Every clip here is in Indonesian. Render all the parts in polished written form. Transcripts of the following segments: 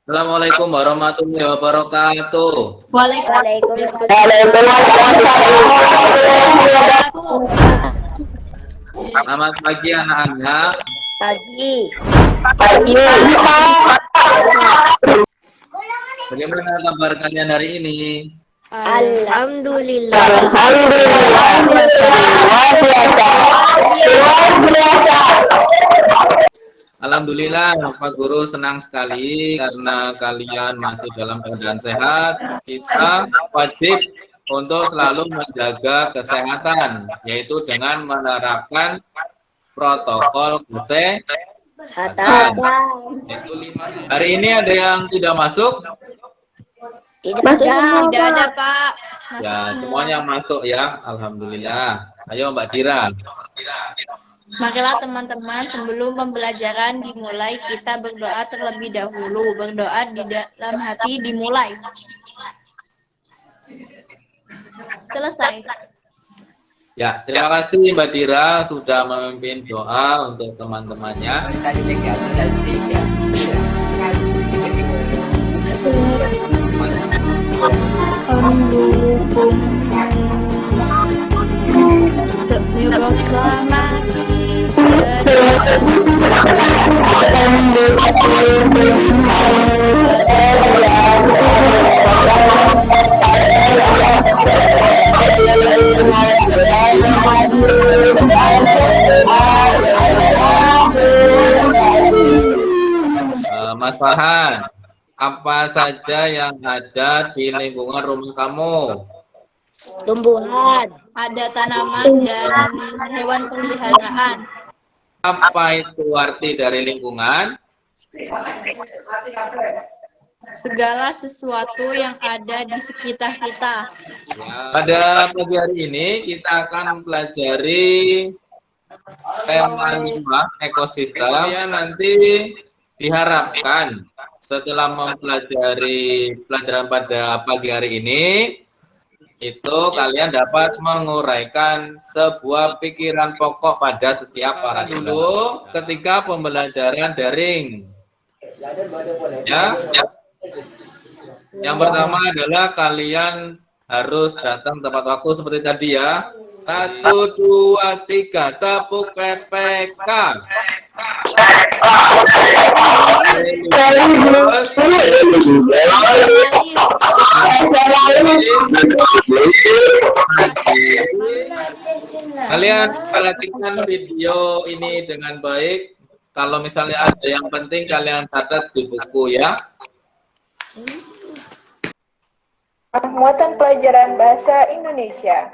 Assalamualaikum warahmatullahi wabarakatuh. Waalaikumsalam Selamat pagi anak-anak. pagi. Bagaimana kabar kalian hari ini? Alhamdulillah. Alhamdulillah, Pak Guru senang sekali karena kalian masih dalam keadaan sehat. Kita wajib untuk selalu menjaga kesehatan, yaitu dengan menerapkan protokol kesehatan. Hari ini ada yang tidak masuk? Tidak ada, Pak. Ya, semuanya masuk ya. Alhamdulillah. Ayo Mbak Dira. Marilah teman-teman, sebelum pembelajaran dimulai, kita berdoa terlebih dahulu. Berdoa di dalam hati dimulai. Selesai. Ya, terima kasih Mbak Dira sudah memimpin doa untuk teman-temannya. Mas Farhan, apa saja yang ada di lingkungan rumah kamu? Tumbuhan. Ada tanaman dan hewan peliharaan. Apa itu arti dari lingkungan? Segala sesuatu yang ada di sekitar kita. Ya, pada pagi hari ini kita akan mempelajari tema 5 ekosistem. Kalian nanti diharapkan setelah mempelajari pelajaran pada pagi hari ini, itu kalian dapat menguraikan sebuah pikiran pokok pada setiap para dulu ketika pembelajaran daring. Ya. Yang pertama adalah kalian harus datang tepat waktu seperti tadi ya. 1, 2, 3, tepuk PPK. Kalian perhatikan video ini dengan baik. Kalau misalnya ada yang penting kalian catat di buku ya. Muatan pelajaran bahasa Indonesia.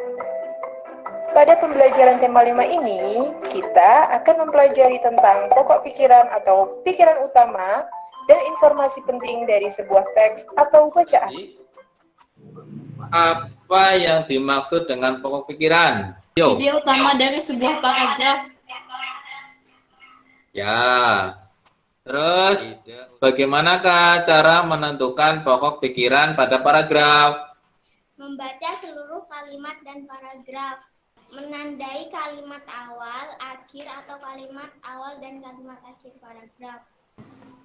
Pada pembelajaran tema 5 ini, kita akan mempelajari tentang pokok pikiran atau pikiran utama dan informasi penting dari sebuah teks atau bacaan. Apa yang dimaksud dengan pokok pikiran? Yo. Ide utama dari sebuah paragraf. Ya. Terus, bagaimanakah cara menentukan pokok pikiran pada paragraf? Membaca seluruh kalimat dan paragraf. Menandai kalimat awal, akhir, atau kalimat awal dan kalimat akhir paragraf.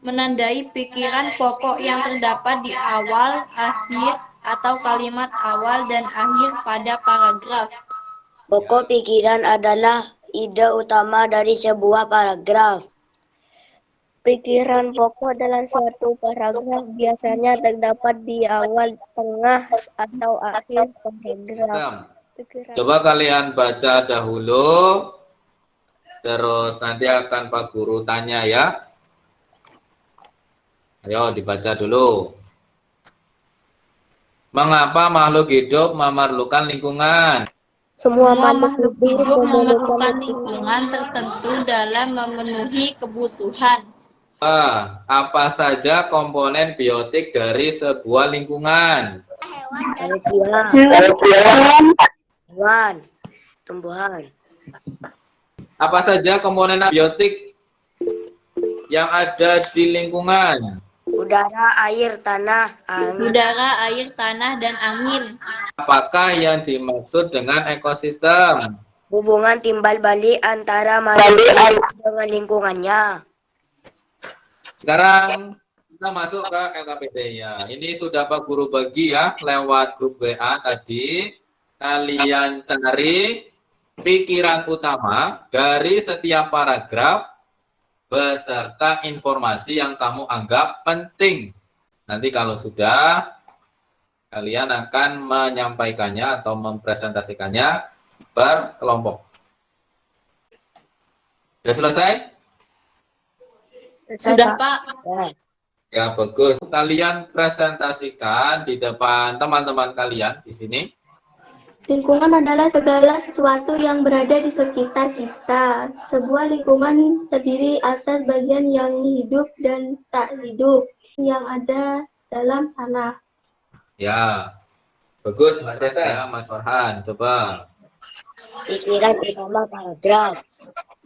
Menandai pikiran pokok yang terdapat di awal, akhir, atau kalimat awal dan akhir pada paragraf. Pokok pikiran adalah ide utama dari sebuah paragraf. Pikiran pokok dalam suatu paragraf biasanya terdapat di awal, tengah, atau akhir paragraf. Coba kalian baca dahulu, terus nanti akan Pak Guru tanya ya. Ayo dibaca dulu. Mengapa makhluk hidup memerlukan lingkungan? Semua makhluk hidup memerlukan lingkungan tertentu dalam memenuhi kebutuhan. Apa saja komponen biotik dari sebuah lingkungan? Hewan, tumbuhan. Apa saja komponen biotik yang ada di lingkungan? Udara, air, tanah, angin. Udara, air, tanah, dan angin. Apakah yang dimaksud dengan ekosistem? Hubungan timbal balik antara manusia dengan lingkungannya. Sekarang Kita masuk ke LKPD ya. Ini sudah Pak Guru bagi ya lewat grup WA tadi. Kalian cari pikiran utama dari setiap paragraf beserta informasi yang kamu anggap penting. Nanti kalau sudah, kalian akan menyampaikannya atau mempresentasikannya per kelompok. Sudah selesai? Sudah, Pak. Ya. Ya, bagus. Kalian presentasikan di depan teman-teman kalian di sini. Lingkungan adalah segala sesuatu yang berada di sekitar kita. Sebuah lingkungan terdiri atas bagian yang hidup dan tak hidup yang ada dalam tanah. Ya, bagus Mbak Cesa ya, Mas Farhan. Coba. Pikiran utama paragraf.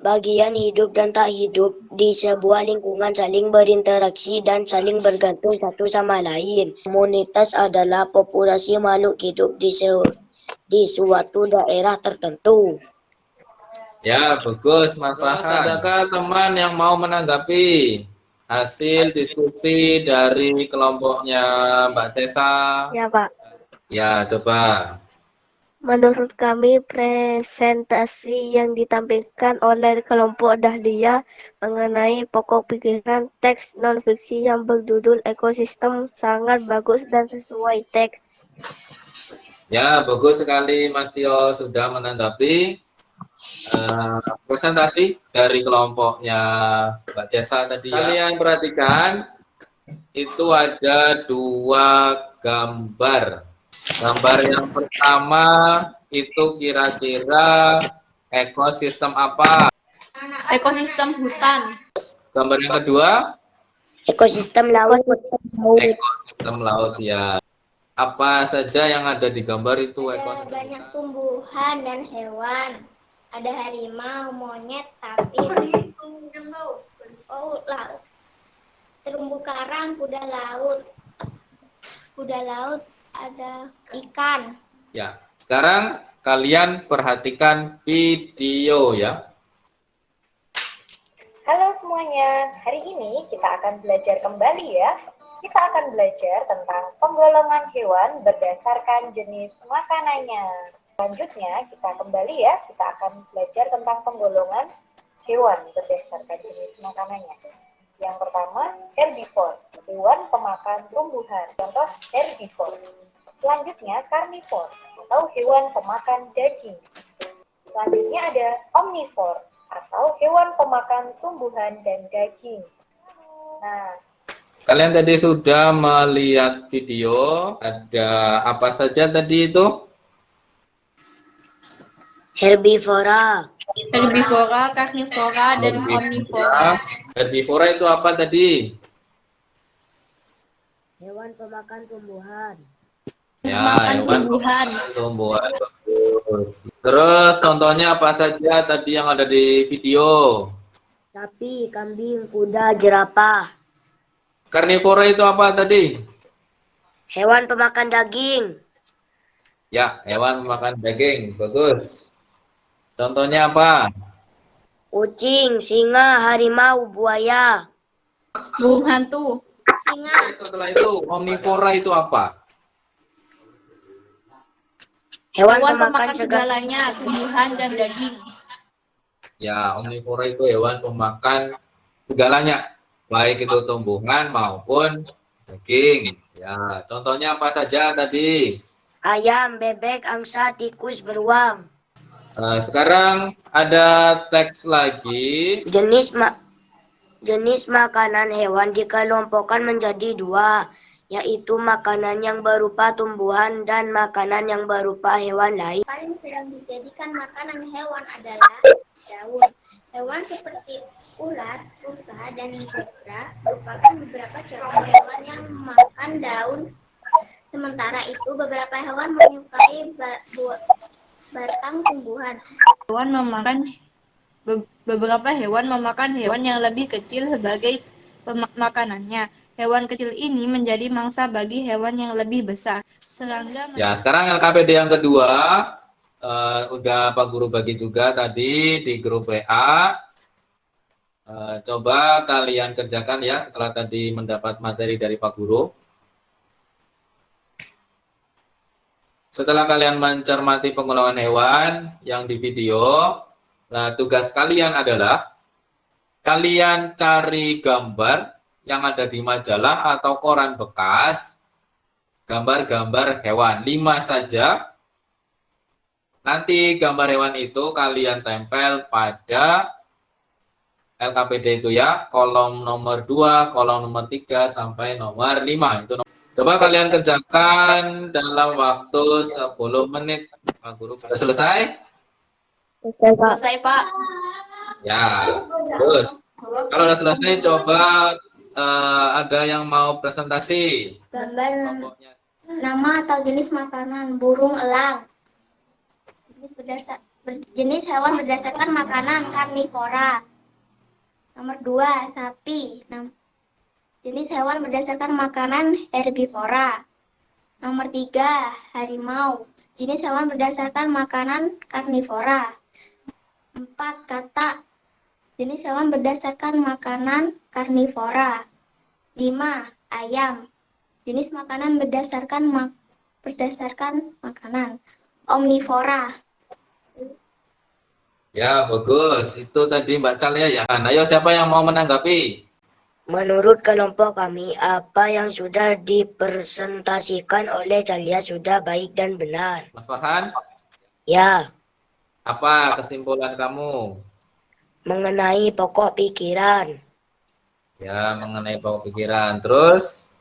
Bagian hidup dan tak hidup di sebuah lingkungan saling berinteraksi dan saling bergantung satu sama lain. Komunitas adalah populasi makhluk hidup di suatu daerah tertentu. Ya, bagus Mas Farhan. Adakah teman yang mau menanggapi hasil diskusi dari kelompoknya Mbak Cesa? Ya, Pak. Ya, coba. Menurut kami, presentasi yang ditampilkan oleh kelompok Dahlia mengenai pokok pikiran teks non-fiksi yang berjudul Ekosistem sangat bagus dan sesuai teks. Ya, bagus sekali Mas Tio sudah menanggapi presentasi dari kelompoknya Mbak Cesa tadi. Kalian perhatikan, itu ada 2 gambar. Gambar yang pertama itu kira-kira ekosistem apa? Ekosistem hutan. Gambar yang kedua, Ekosistem laut. ekosistem laut ya. Apa saja yang ada di gambar itu Ada ekosistem? banyak tumbuhan dan hewan. Ada harimau, monyet, sapi, laut. Terumbu karang, kuda laut. Kuda laut, ada ikan. Ya, sekarang kalian perhatikan video ya. Halo semuanya, hari ini kita akan belajar kembali ya. Kita akan belajar tentang penggolongan hewan berdasarkan jenis makanannya. Selanjutnya kita kembali ya, kita akan belajar tentang penggolongan hewan berdasarkan jenis makanannya. Yang pertama, herbivore, hewan pemakan tumbuhan. Contoh herbivore. Selanjutnya, karnivore, atau hewan pemakan daging. Selanjutnya ada omnivore, atau hewan pemakan tumbuhan dan daging. Nah, Kalian tadi sudah melihat video, ada apa saja tadi itu? Herbivora. Herbivora, karnivora, dan omnivora. Herbivora itu apa tadi? Hewan pemakan tumbuhan. Ya, Makan hewan tumbuhan. pemakan tumbuhan. Bagus. Terus contohnya apa saja tadi yang ada di video? Sapi, kambing, kuda, jerapah. Karnivora itu apa tadi? Hewan pemakan daging. Ya, hewan pemakan daging. Bagus. Contohnya apa? Kucing, singa, harimau, buaya. Burung hantu. Singa, Setelah itu, omnivora itu apa? Hewan Hewan pemakan pemakan segala. segalanya, tumbuhan dan daging. Ya, omnivora itu hewan pemakan segalanya, baik itu tumbuhan maupun daging. Ya, contohnya apa saja tadi? Ayam, bebek, angsa, tikus, beruang. Sekarang ada teks lagi. Jenis makanan hewan dikelompokkan menjadi 2, yaitu makanan yang berupa tumbuhan dan makanan yang berupa hewan lain. paling sering dijadikan makanan hewan adalah daun. Hewan seperti ulat, rusa, dan zebra merupakan beberapa contoh hewan yang makan daun. Sementara itu, beberapa hewan menyukai batang tumbuhan. Beberapa hewan memakan hewan yang lebih kecil sebagai makanannya. Hewan kecil ini menjadi mangsa bagi hewan yang lebih besar. Serangga. Ya, sekarang LKPD yang kedua. Udah Pak Guru bagi juga tadi di grup WA. Coba kalian kerjakan ya setelah tadi mendapat materi dari Pak Guru. Setelah kalian mencermati pengulangan hewan yang di video, nah tugas kalian adalah kalian cari gambar yang ada di majalah atau koran bekas, gambar-gambar hewan, 5 saja. Nanti gambar hewan itu kalian tempel pada LKPD itu ya, kolom nomor 2, kolom nomor 3, sampai nomor 5. Itu coba kalian kerjakan dalam waktu 10 menit. Pak Guru sudah selesai? Selesai, Pak. Ya, terus. Kalau sudah selesai, coba ada yang mau presentasi. Gambar Kelompoknya. nama atau jenis makanan burung elang. Jenis hewan berdasarkan makanan karnivora. Nomor 2, sapi. Jenis hewan berdasarkan makanan herbivora. Nomor 3, harimau. Jenis hewan berdasarkan makanan karnivora. 4, katak. Jenis hewan berdasarkan makanan karnivora. 5, ayam. Jenis makanan berdasarkan makanan omnivora. Ya, bagus. Itu tadi Mbak Calia ya. Nah, ayo siapa yang mau menanggapi? Menurut kelompok kami, apa yang sudah dipresentasikan oleh Calia sudah baik dan benar. Mas Farhan, Ya, apa kesimpulan kamu? mengenai pokok pikiran, Ya, mengenai pokok pikiran. Terus,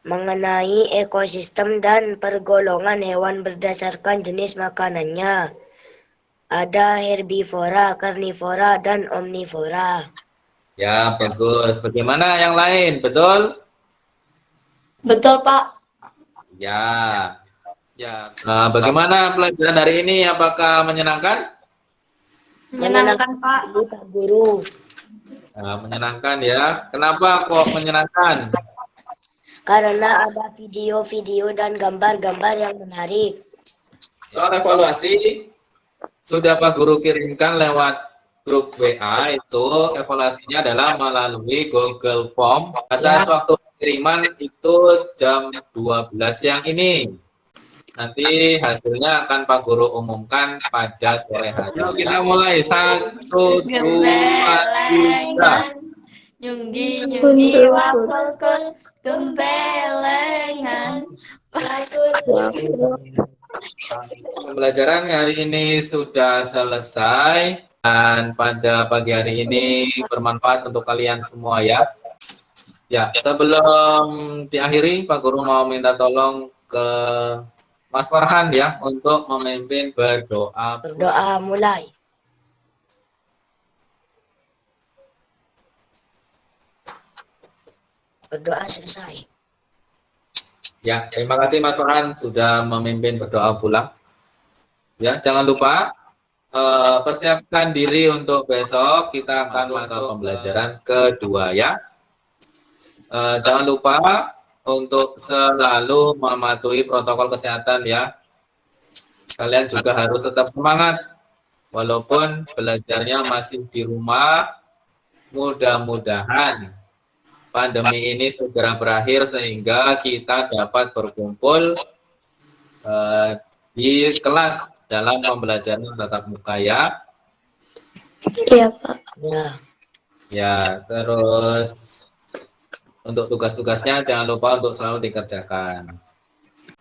mengenai ekosistem dan pergolongan hewan berdasarkan jenis makanannya. Ada herbivora, karnivora, dan omnivora. ya bagus. Bagaimana yang lain? Betul? Betul, Pak. Ya. Ya. Bagaimana pelajaran hari ini? Apakah menyenangkan? Menyenangkan, Pak. Pak Guru, Menyenangkan ya. Kenapa kok menyenangkan? karena ada video-video dan gambar-gambar yang menarik. Soal evaluasi sudah Pak Guru kirimkan lewat grup WA. Itu evaluasinya adalah melalui Google Form. Atas waktu pengiriman itu jam 12 siang ini. Nanti hasilnya akan Pak Guru umumkan pada sore hari. Yuk kita mulai. 1, 2, 3. Nyunggi wapelkun gembelengan. Pembelajaran hari ini sudah selesai dan pada pagi hari ini bermanfaat untuk kalian semua ya. Ya, sebelum diakhiri Pak Guru mau minta tolong ke Mas Farhan ya untuk memimpin berdoa. Berdoa mulai. Berdoa selesai. Ya, terima kasih Mas Farhan sudah memimpin berdoa pulang. Ya, jangan lupa persiapkan diri untuk besok kita akan masuk ke pembelajaran kedua ya. Jangan lupa untuk selalu mematuhi protokol kesehatan ya. Kalian juga harus tetap semangat walaupun belajarnya masih di rumah. Mudah-mudahan pandemi ini segera berakhir sehingga kita dapat berkumpul di kelas dalam pembelajaran tatap muka ya. Iya, Pak. Ya, Ya, terus untuk tugas-tugasnya jangan lupa untuk selalu dikerjakan.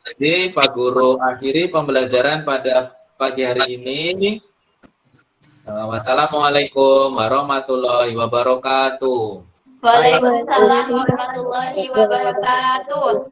Jadi Pak Guru akhiri pembelajaran pada pagi hari ini. Wassalamualaikum warahmatullahi wabarakatuh. Waalaikumsalam warahmatullahi wabarakatuh.